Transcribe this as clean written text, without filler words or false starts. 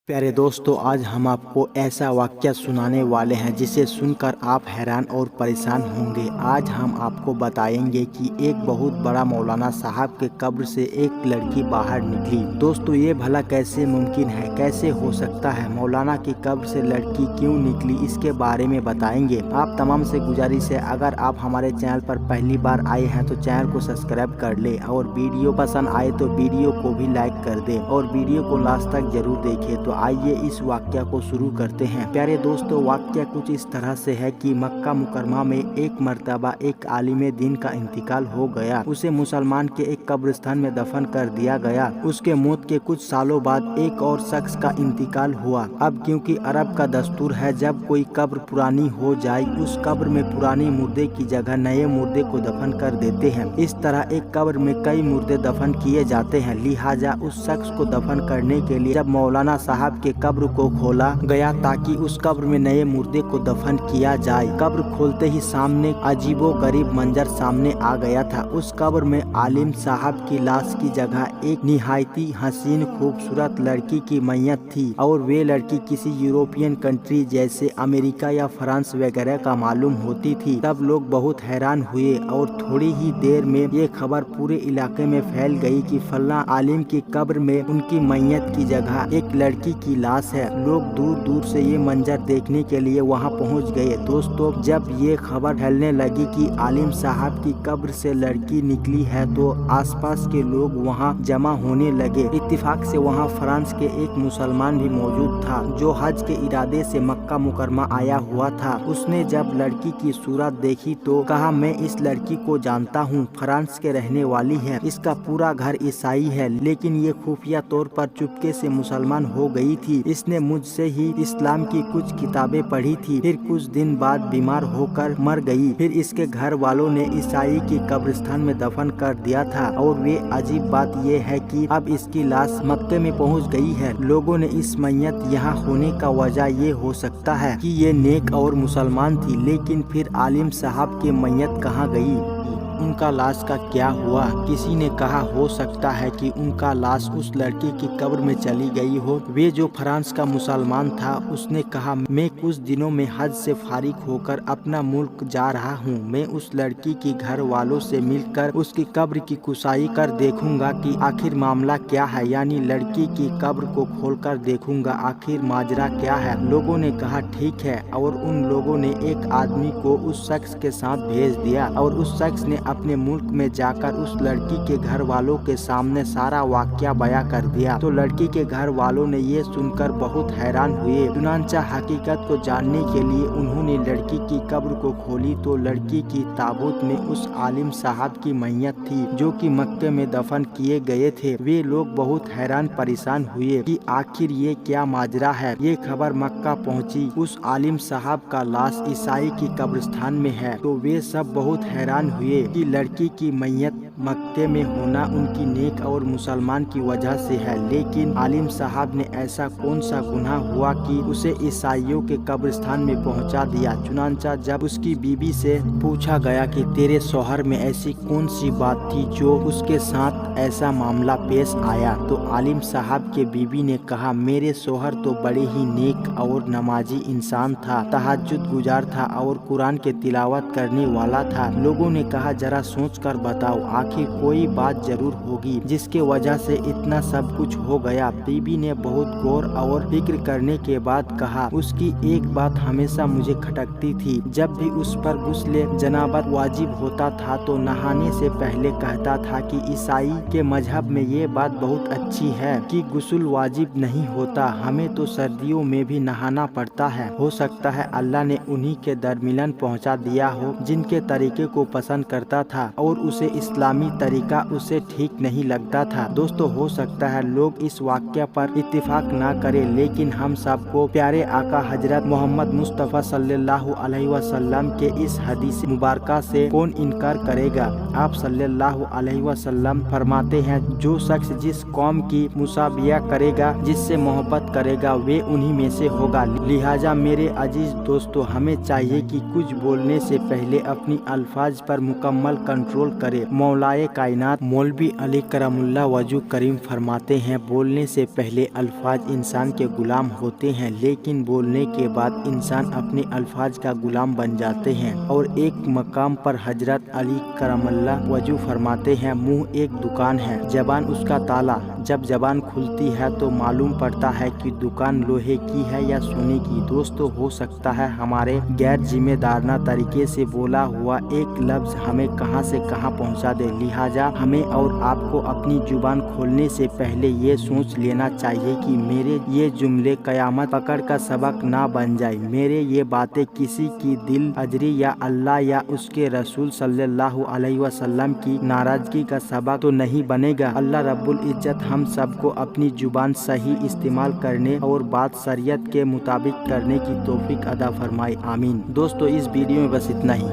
प्यारे दोस्तों, आज हम आपको ऐसा वाक़या सुनाने वाले हैं जिसे सुनकर आप हैरान और परेशान होंगे। आज हम आपको बताएंगे कि एक बहुत बड़ा मौलाना साहब के कब्र से एक लड़की बाहर निकली। दोस्तों, ये भला कैसे मुमकिन है, कैसे हो सकता है, मौलाना की कब्र से लड़की क्यों निकली, इसके बारे में बताएंगे। आप तमाम से गुजारिश है, अगर आप हमारे चैनल पर पहली बार आए हैं तो चैनल को सब्सक्राइब कर ले और वीडियो पसंद आए तो वीडियो को भी लाइक कर दे और वीडियो को लास्ट तक जरूर देखें। तो आइए इस वाक़या को शुरू करते हैं। प्यारे दोस्तों, वाक़या कुछ इस तरह से है कि मक्का मुकरमा में एक मर्तबा एक आलिम दीन का इंतकाल हो गया। उसे मुसलमान के एक कब्रिस्तान में दफन कर दिया गया। उसके मौत के कुछ सालों बाद एक और शख्स का इंतकाल हुआ। अब क्योंकि अरब का दस्तूर है, जब कोई कब्र पुरानी हो जाए उस कब्र में पुराने मुर्दे की जगह नए मुर्दे को दफन कर देते हैं। इस तरह एक कब्र में कई मुर्दे दफन किए जाते हैं। लिहाजा उस शख्स को दफन करने के लिए जब मौलाना साहब के कब्र को खोला गया ताकि उस कब्र में नए मुर्दे को दफन किया जाए, कब्र खोलते ही सामने अजीबो गरीब मंजर सामने आ गया था। उस कब्र में आलिम साहब की लाश की जगह एक निहायती हसीन खूबसूरत लड़की की मैयत थी और वे लड़की किसी यूरोपियन कंट्री जैसे अमेरिका या फ्रांस वगैरह का मालूम होती थी। तब लोग बहुत हैरान हुए और थोड़ी ही देर में ये खबर पूरे इलाके में फैल गई कि फल्ला आलिम की कब्र में उनकी मैयत की जगह एक लड़की की लाश है। लोग दूर दूर से ये मंजर देखने के लिए वहां पहुंच गए। दोस्तों, जब ये खबर फैलने लगी कि आलिम साहब की कब्र से लड़की निकली है तो आसपास के लोग वहां जमा होने लगे। इत्तेफाक से वहां फ्रांस के एक मुसलमान भी मौजूद था जो हज के इरादे से मक्का मुकरमा आया हुआ था। उसने जब लड़की की सूरत देखी तो कहा, मैं इस लड़की को जानता हूँ, फ्रांस के रहने वाली है, इसका पूरा घर ईसाई है, लेकिन ये खुफिया तौर पर चुपके से मुसलमान हो गई थी। इसने मुझसे ही इस्लाम की कुछ किताबें पढ़ी थी, फिर कुछ दिन बाद बीमार होकर मर गई। फिर इसके घर वालों ने ईसाई की कब्रिस्तान में दफन कर दिया था और वे अजीब बात यह है कि अब इसकी लाश मक्के में पहुंच गई है। लोगों ने इस मैयत यहाँ होने का वजह ये हो सकता है कि ये नेक और मुसलमान थी, लेकिन फिर आलिम साहब की मैयत कहाँ गई, उनका लाश का क्या हुआ। किसी ने कहा हो सकता है कि उनका लाश उस लड़की की कब्र में चली गई हो। वे जो फ्रांस का मुसलमान था उसने कहा, मैं कुछ दिनों में हज से फारिग होकर अपना मुल्क जा रहा हूँ, मैं उस लड़की की घर वालों से मिलकर उसकी कब्र की कुसाई कर देखूंगा कि आखिर मामला क्या है, यानी लड़की की कब्र को खोलकर देखूंगा आखिर माजरा क्या है। लोगों ने कहा ठीक है और उन लोगों ने एक आदमी को उस शख्स के साथ भेज दिया और उस शख्स ने अपने मुल्क में जाकर उस लड़की के घर वालों के सामने सारा वाकया बयां कर दिया। तो लड़की के घर वालों ने ये सुनकर बहुत हैरान हुए। चुनांचा हकीकत को जानने के लिए उन्होंने लड़की की कब्र को खोली तो लड़की की ताबूत में उस आलिम साहब की मैयत थी जो कि मक्के में दफन किए गए थे। वे लोग बहुत हैरान परेशान हुए कि आखिर ये क्या माजरा है। ये खबर मक्का पहुंची, उस आलिम साहब का लाश ईसाई की कब्रिस्तान में है। तो वे सब बहुत हैरान हुए कि लड़की की मैयत मक्के में होना उनकी नेक और मुसलमान की वजह से है, लेकिन आलिम साहब ने ऐसा कौन सा गुनाह हुआ कि उसे ईसाइयों के कब्रिस्तान में पहुंचा दिया। चुनांचा जब उसकी बीबी से पूछा गया कि तेरे शौहर में ऐसी कौन सी बात थी जो उसके साथ ऐसा मामला पेश आया, तो आलिम साहब के बीबी ने कहा, मेरे शौहर तो बड़े ही नेक और नमाजी इंसान था, तहज्जुद गुजार था और कुरान के तिलावत करने वाला था। लोगों ने कहा, जरा सोच कर बताओ, आखिर कोई बात जरूर होगी जिसके वजह से इतना सब कुछ हो गया। बीबी ने बहुत गौर और फिक्र करने के बाद कहा, उसकी एक बात हमेशा मुझे खटकती थी, जब भी उस पर गुस्ले जनाबत वाजिब होता था तो नहाने से पहले कहता था कि ईसाई के मजहब में ये बात बहुत अच्छी है कि गुस्ल वाजिब नहीं होता, हमें तो सर्दियों में भी नहाना पड़ता है। हो सकता है अल्लाह ने उन्हीं के दरमिलन पहुंचा दिया हो जिनके तरीके को पसंद करता था और उसे इस्लामी तरीका उसे ठीक नहीं लगता था। दोस्तों, हो सकता है लोग इस वाक़या पर इत्तेफाक ना करें, लेकिन हम सबको प्यारे आका हजरत मोहम्मद मुस्तफ़ा सल्लल्लाहु अलैहि वसल्लम के इस हदीस मुबारका से कौन इनकार करेगा। आप सल्लल्लाहु अलैहि वसल्लम फरमाते हैं, जो शख्स जिस कौम की मुसाबिया करेगा, जिससे मोहब्बत करेगा, वे उन्हीं में से होगा। लिहाजा मेरे अजीज दोस्तों, हमें चाहिए कि कुछ बोलने से पहले अपनी अल्फाज पर मुकम्मल कंट्रोल करे। मौलाए कायनात मौलवी अली करमुल्लाह वजू करीम फरमाते हैं, बोलने से पहले अल्फाज इंसान के गुलाम होते हैं, लेकिन बोलने के बाद इंसान अपने अल्फाज का गुलाम बन जाते हैं। और एक मकाम पर हजरत अली करमल्लाह वजह फरमाते हैं, मुंह एक दुकान है, जबान उसका ताला। जब जबान खुलती है तो मालूम पड़ता है कि दुकान लोहे की है या सोने की। दोस्तों, हो सकता है हमारे गैर जिम्मेदाराना तरीके से बोला हुआ एक लफ्ज हमें कहां से कहां पहुंचा दे। लिहाजा हमें और आपको अपनी जुबान खोलने से पहले ये सोच लेना चाहिए कि मेरे ये जुमले कयामत पकड़ का सबक ना बन जाए। मेरे ये बातें किसी की दिल अजरी या अल्लाह या उसके रसूल सल्लल्लाहु अलैहि वसल्लम की नाराजगी का सबक तो नहीं बनेगा। अल्लाह रब्बुल इज्जत हम सबको अपनी जुबान सही इस्तेमाल करने और बात शरीयत के मुताबिक करने की तौफीक अदा फरमाए। आमीन। दोस्तों, इस वीडियो में बस इतना ही।